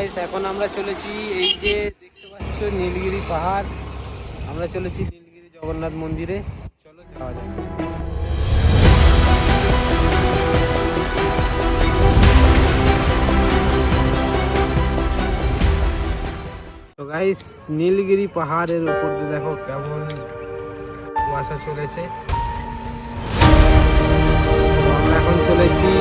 Guys এখন আমরা চলেছি এই যে দেখতে পাচ্ছ নীলগিরি পাহাড়। আমরা চলেছি নীলগিরি জগন্নাথ মন্দিরে। চলো যাওয়া যাক। তো গাইস নীলগিরি পাহাড়ের উপর দিয়ে দেখো কেমন কুয়াশা চলেছে। আমরা এখন চলেছি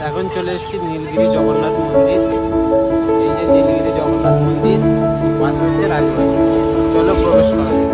এখন চলে এসেছি নীলগিরি জগন্নাথ মন্দির। এই যে নীলগিরি জগন্নাথ মন্দির, পাশে হচ্ছে রাজবাড়ি। চলো প্রবেশ করা যাক।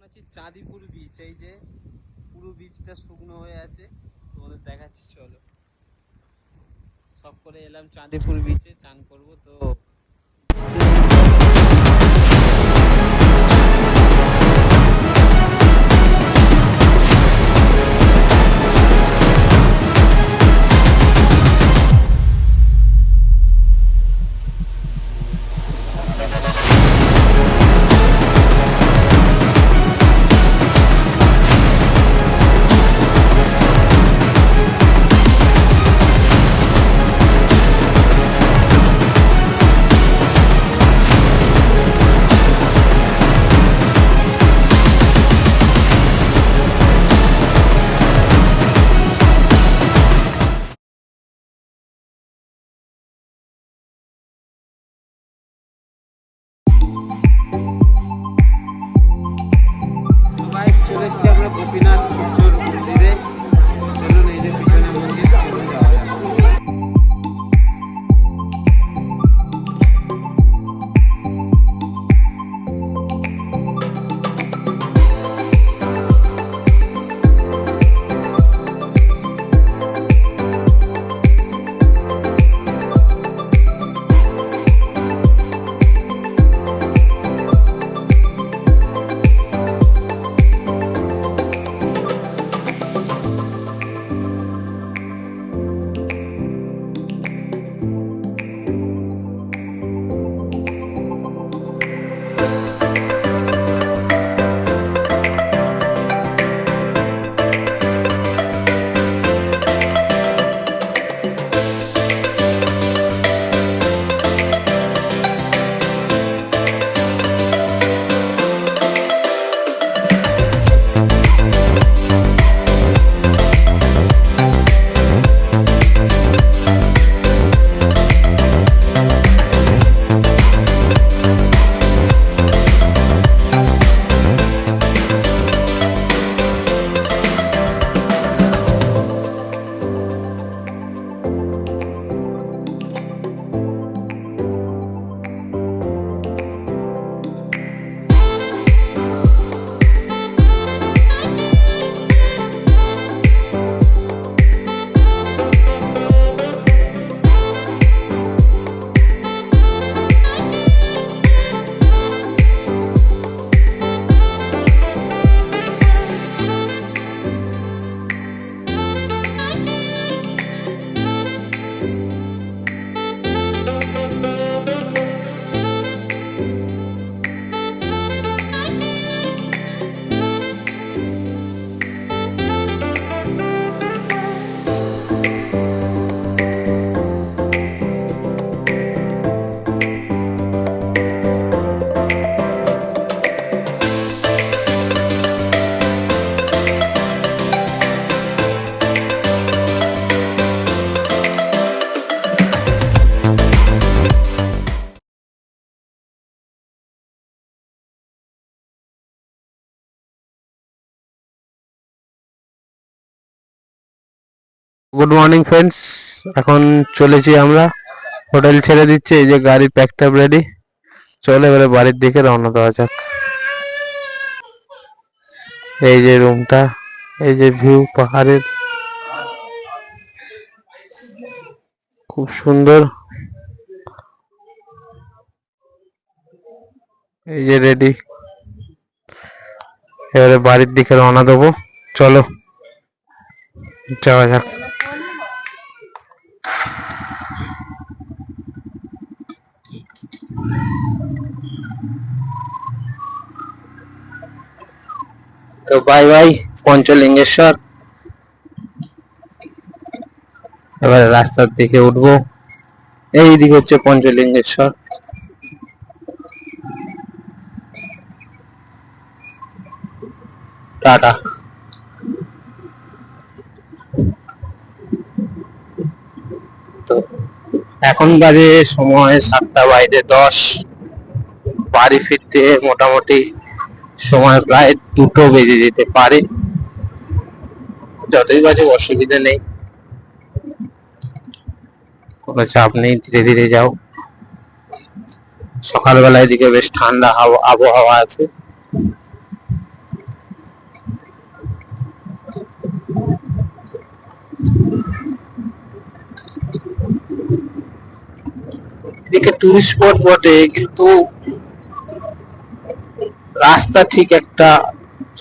আছি চাঁদিপুর বিচ। এই যে পুরো বিচটা শুকনো হয়ে আছে, তোমাদের দেখাচ্ছি চলো। সব করে এলাম চাঁদিপুর বিচে, চান করবো তো। চলে এসছি আমরা গোপীনাথ সূর্যর মন্দিরে। চলুন, এই যে পিছনে মন্দির, চলুন যাওয়া যাক। গুড মর্নিং ফ্রেন্ডস, এখন চলেছি আমরা। হোটেল ছেড়ে দিচ্ছে, এই যে গাড়ি প্যাকড আপ রেডি। চলে এবারে বাড়ির দিকে রওনা দেওয়া যাক। এই যে রুমটা, এই যে ভিউ পাহাড়ের, খুব সুন্দর। এই যে রেডি, এবারে বাড়ির দিকে রওনা দেবো। চলো যাওয়া যাক। তো বাই বাই পঞ্চলিঙ্গেশ্বর। এবারে রাস্তার দিকে উঠবো। এই দিকে হচ্ছে পঞ্চলিঙ্গেশ্বর। টাটা। তো এখন বাজে সময় 7:10। বাড়ি ফিরতে মোটামুটি সময় প্রায় 2টো বেজে যেতে পারে। যতই বাজে অসুবিধা নেই, কোনো চাপ নেই, ধীরে ধীরে যাও। সকালবেলায় দিকে বেশ ঠান্ডা আবহাওয়া আছে। একদিকে টুরিস্ট স্পট বটে, কিন্তু রাস্তা ঠিক একটা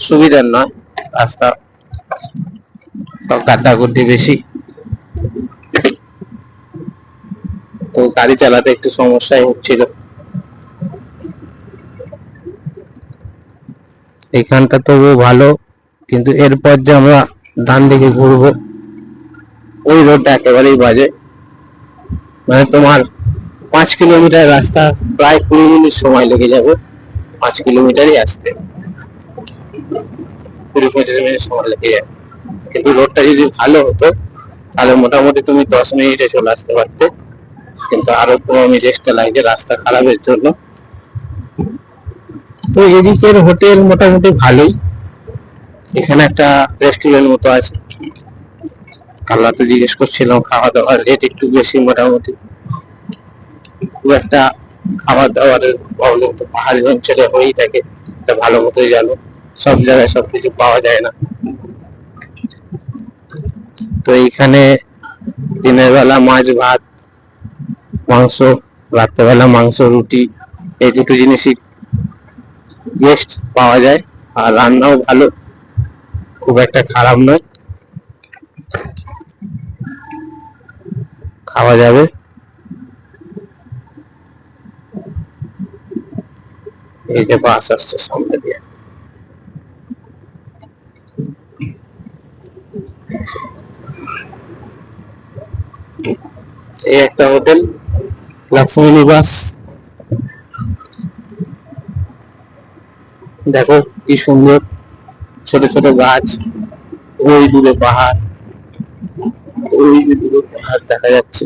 সুবিধার নয়। রাস্তা সব গাড্ডাগুড্ডি বেশি, তো গাড়ি চালাতে একটু সমস্যাই হচ্ছিল। এখানটা তবু ভালো, কিন্তু এরপর যে আমরা ডান দিকে ঘুরবো ওই রোডটা একেবারেই বাজে। মানে তোমার 5 কিলোমিটার রাস্তা প্রায় 20 মিনিট সময় লেগে যাবে 5 কিলোমিটারই আসতে, 20-25 মিনিট সময় লেগে যাবে। কিন্তু রোডটা যদি ভালো হতো তাহলে মোটামুটি তুমি 10 মিনিটে চলে আসতে পারতে, কিন্তু আরো 15 মিনিট এক্সট্রা লাগছে রাস্তা খারাপের জন্য। তো এদিকের হোটেল মোটামুটি ভালোই। এখানে একটা রেস্টুরেন্ট মতো আছে, কালরাতে জিজ্ঞেস করছিলাম, খাওয়া দাওয়ার রেট একটু বেশি মোটামুটি। খুব একটা খাবার দাবারের প্রবলেম তো পাহাড়ি অঞ্চলে হয়েই থাকে, এটা ভালো মতোই জানো। সব জায়গায় সবকিছু পাওয়া যায় না। তো এইখানে দিনের বেলা মাছ ভাত মাংস, রাত্রেবেলা মাংস রুটি, এই দুটো জিনিসই বেস্ট পাওয়া যায়। আর রান্নাও ভালো, খুব একটা খারাপ নয়, খাওয়া যাবে। এই যে বাস আসছে সামনে দিয়ে। এই একটা হোটেল, লক্ষ্মী নিবাস। দেখো কি সুন্দর ছোট ছোট গাছ, ওই দূরে পাহাড়, ওই যে দূরে পাহাড় দেখা যাচ্ছে।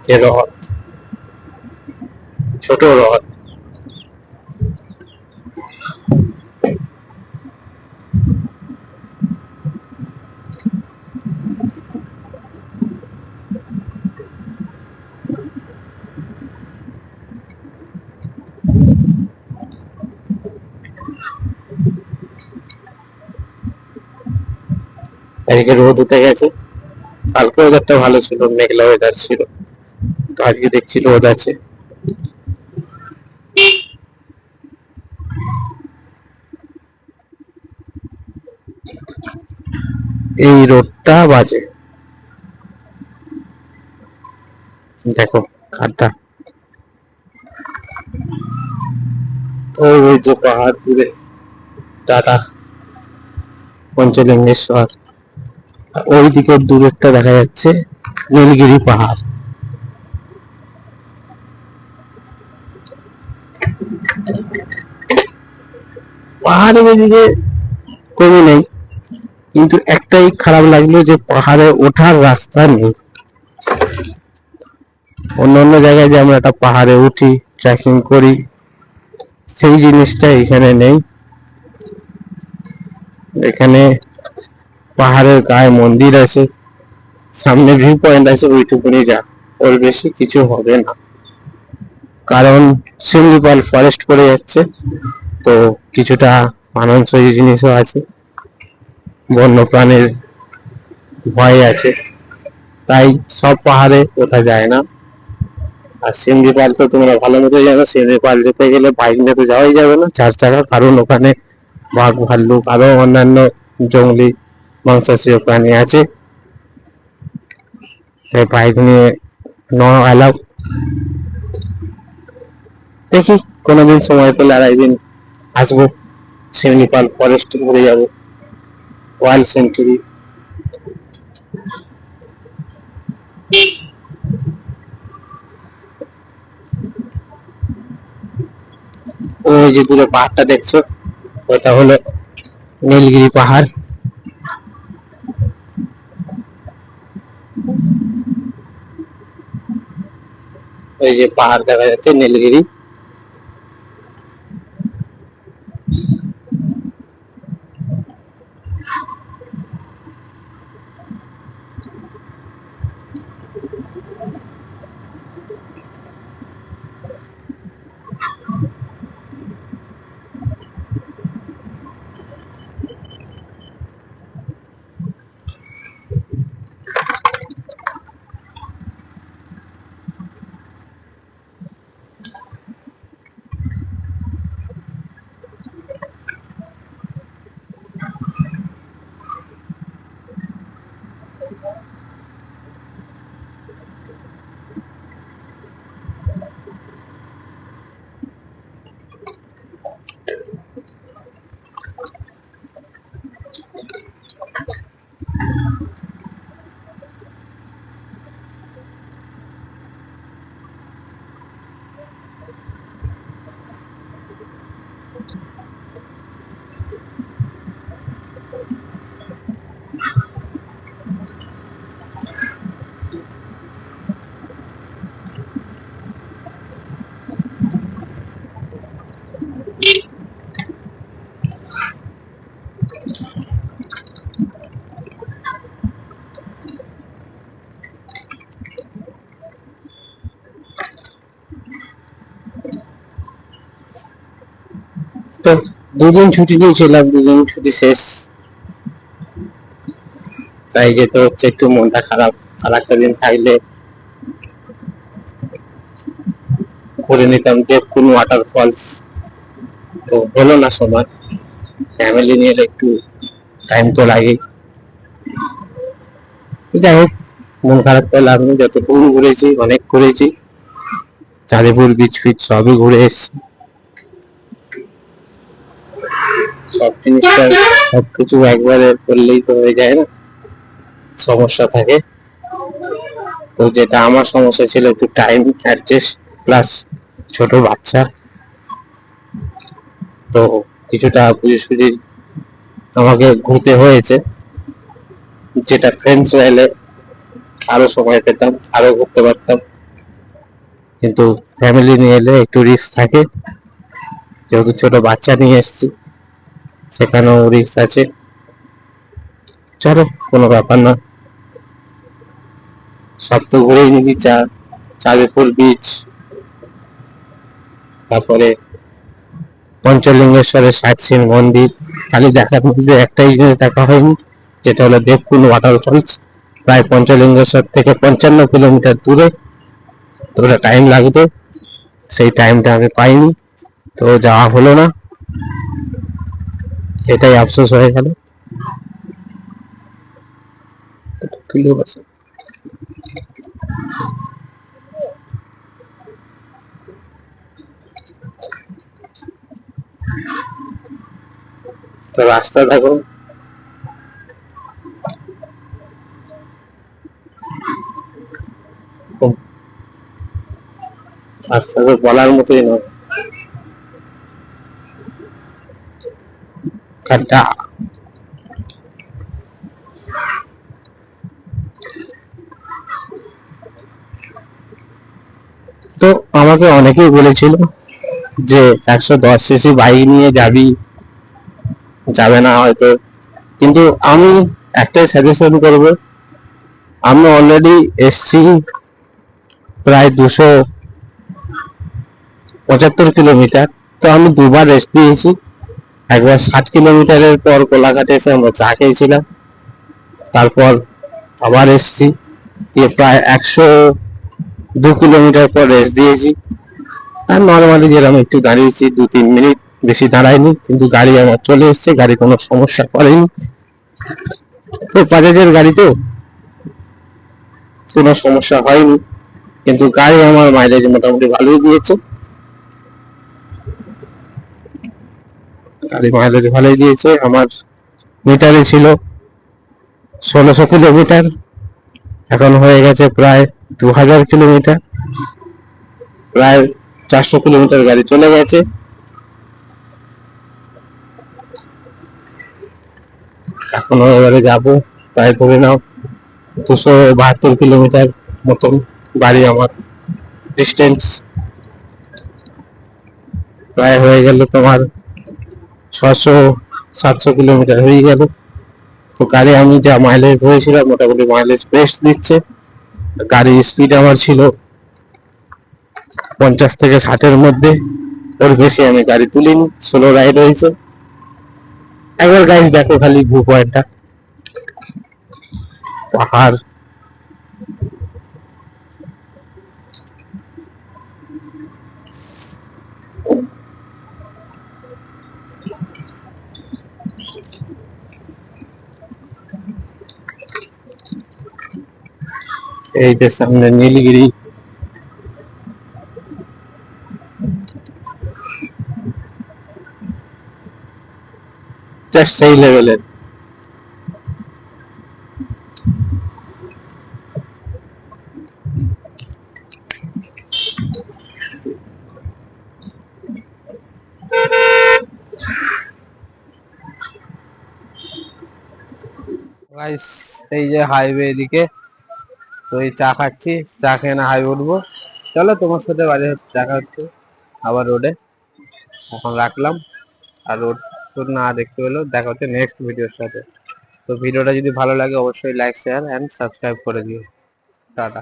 যে হ্রদ, ছোট হ্রদ। এদিকে রোদ উঠে গেছে, কালকে ওয়েদারটা ভালো ছিল, মেঘলা ওয়েদার ছিল, তো আজকে দেখছি রোদ আছে। এই রোডটা বাজে, দেখো খাটটা। ওই যে পাহাড় দূরে, টাটা পঞ্চলিঙ্গেশ্বর, ওই দিকের দূরেরটা দেখা যাচ্ছে নীলগিরি পাহাড়। পাহাড়ের এদিকে কমে নেই, কিন্তু একটাই খারাপ লাগলো যে পাহাড়ে ওঠার রাস্তা নেই। অন্যান্য জায়গায় যে আমরা একটা পাহাড়ে উঠি, ট্রেকিং করি, সেই জিনিসটা এখানে নেই। এখানে পাহাড়ের গায়ে মন্দির আছে, সামনে ভিউ পয়েন্ট আছে, ওইটুকুনি যা, ওর বেশি কিছু হবে না। কারণ শিমলিপাল ফরেস্ট পড়ে যাচ্ছে, তো কিছুটা মানানসই জিনিসও আছে, বন্যপ্রাণীর ভয় আছে, তাই সব পাহাড়ে ওঠা যায় না। আর শিমলিপাল তো তোমরা ভালো মতো জানো, শিমলিপাল যেতে গেলে বাইক নিয়ে তো যাওয়াই যাবে না, 4 চাকা, কারণ ওখানে বাঘ ভাল্লুক আরো অন্যান্য জঙ্গলি মাংসাশীয় প্রাণী আছে, তাই বাইক নিয়ে নো অ্যালাউ। দেখি কোনোদিন সময় পেলে আর একদিন আসবো, শিমলিপাল ফরেস্ট ঘুরে যাবো, ওয়াইল্ড সেঞ্চুরি। ওই যে দূরে পাহাড়টা দেখছো, ওটা হলো নীলগিরি পাহাড়। ওই যে পাহাড় দেখা যাচ্ছে নীলগিরি। তো 2 দিন ছুটি নিয়েছিলাম, 2 দিন ছুটি শেষ, তাই যেতে হচ্ছে, একটু মনটা খারাপ। আর একটা দিন থাকলে করে নিতাম দেবকুন্ড ওয়াটারফলস, তো হলো না সময়। ফ্যামিলি নিয়ে একটু টাইম তো লাগে। যাই হোক, মন খারাপ করে লাভ নেই, যতটুকু ঘুরেছি অনেক ঘুরেছি, চাঁদিপুর বিচ ফিচ সবই ঘুরে এসেছি। সব জিনিসটা সবকিছু একবারে করলেই তো হয়ে যায় না, সমস্যা থাকে। তো যেটা আমার সমস্যা ছিল একটু টাইম অ্যাডজাস্ট, প্লাস ছোট বাচ্চা, তো কিছুটা বুঝে সুঝে আমাকে ঘুরতে হয়েছে। যেটা ফ্রেন্ডস এলে আরো সময় পেতাম, আরো ঘুরতে পারতাম, কিন্তু ফ্যামিলি নিয়ে এলে একটু রিস্ক থাকে। যেহেতু ছোট বাচ্চা নিয়ে এসেছি, সেখানেও রিস্ক আছে। চলো, কোনো ব্যাপার না। সব তো ঘুরেই নিয়েছি, চাঁদিপুর বিচ, তারপরে পঞ্চলিঙ্গেশ্বরের সাইট সিন মন্দির। খালি দেখার মধ্যে একটাই জিনিস দেখা হয়নি, যেটা হলো দেবকুন্ড ওয়াটারফলস। প্রায় পঞ্চলিঙ্গেশ্বর থেকে 55 কিলোমিটার দূরে, তো ওটা টাইম লাগতো, সেই টাইমটা আমি পাইনি, তো যাওয়া হলো না, এটাই আফসোস হয়ে গেল। তো রাস্তা দেখো, রাস্তা তো বলার মতোই নয়, খাড্ডা। তো আমাকে অনেকেই বলেছিল যে 110 সিসি বাইক নিয়ে যাবি, যাবে না হয়তো, কিন্তু আমি একটাই সাজেশন করবো, আমি অলরেডি এসছি প্রায় 275 কিলোমিটার, তো আমি দুবার রেস্ট দিয়েছি। একবার 60 কিলোমিটারের পর কোলাঘাটে এসে আমরা চা খেয়েছিলাম, তারপর আবার এসছি, দিয়ে প্রায় 102 কিলোমিটার পর রেস্ট দিয়েছি। আর নর্মালি যেরকম একটু দাঁড়িয়েছি 2-3 মিনিট, বেশি দাঁড়ায়নি, কিন্তু গাড়ি আমার চলে এসছে, গাড়ি কোনো সমস্যা করেনি। তো বাজাজের গাড়ি তো কোনো সমস্যা হয়নি, কিন্তু গাড়ি আমার মাইলেজ মোটামুটি ভালোই দিয়েছে। গাড়ি মাইলেজ ভালোই দিয়েছে। আমার মিটারে ছিল 1600 কিলোমিটার, এখন হয়ে গেছে প্রায় 2000 কিলোমিটার, প্রায় 400 কিলোমিটার গাড়ি চলে গেছে। এখনো এবারে যাবো, তাই ধরে নাও 272 কিলোমিটার মতন গাড়ি আমার ডিস্টেন্স, প্রায় হয়ে গেল তোমার 600-700 কিলোমিটার হয়ে গেল। তো গাড়ি আমি যা মাইলেজ হয়েছিলাম, মোটামুটি মাইলেজ বেস্ট দিচ্ছে। গাড়ির স্পিড আমার ছিল 50 থেকে 60-এর মধ্যে, ওর বেশি আমি গাড়ি তুলিনি, স্লো রাইড হয়েছে। একবার গাইজ দেখো খালি ভিউ পয়েন্টটা, পাহাড়, এই যে সামনে নীলগিরি, জাস্ট সেই লেভেলের। গাইস, এই যে হাইওয়ে এদিকে, তো এই চা খাচ্ছি, চা খেয়ে না হাইওয়ে উঠবো। চলো, তোমার সাথে বাড়ি দেখা হচ্ছে আবার রোডে। এখন রাখলাম, আর রোড না দেখতে হলেও দেখা হচ্ছে নেক্সট ভিডিওর সাথে। তো ভিডিওটা যদি ভালো লাগে অবশ্যই লাইক শেয়ার অ্যান্ড সাবস্ক্রাইব করে দিও। টাটা।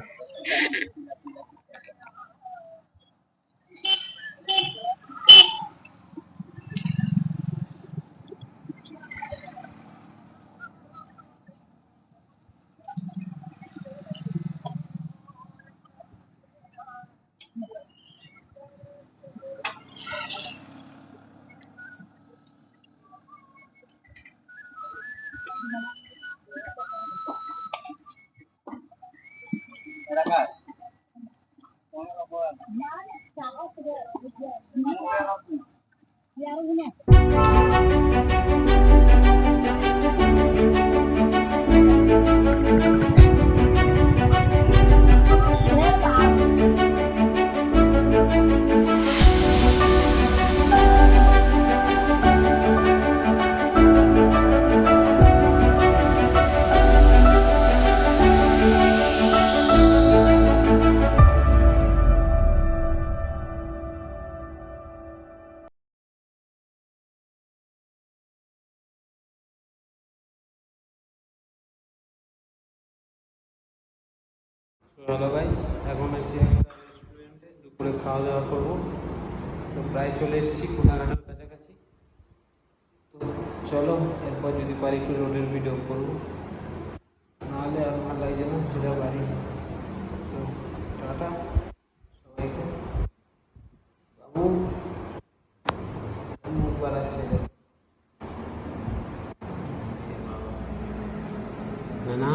হ্যালো গাইস, এখন আছি একটা রেস্টুরেন্টে, দুপুরে খাওয়া দাওয়া করবো। তো প্রায় চলে এসেছি কোনাঘাটের কাছাকাছি। তো চলো, এরপর যদি পারি একটু রোডের ভিডিও করবো, নাহলে আর ভালো লাগছে না, সোজা বাড়ি। তো টাটা সবাইকে। বাবু মুখ বাড়াচ্ছে না না,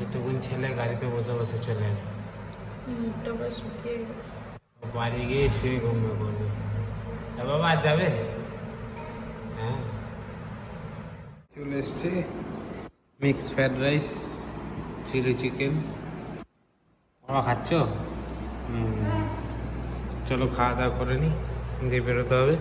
এইটুকুন ছেলে গাড়িতে বসে বসে চলে এলো। মুখটা পুরো শুকিয়ে গেছে। বাড়ি গিয়ে শুয়ে ঘুমিয়ে পড়বে। তা বাবা আজ যাবে? হ্যাঁ, চলে এসছে mix fried rice, chilli chicken. বাবা খাচ্ছ? চলো খাওয়া দাওয়া করে নি, দিয়ে বেরোতে হবে।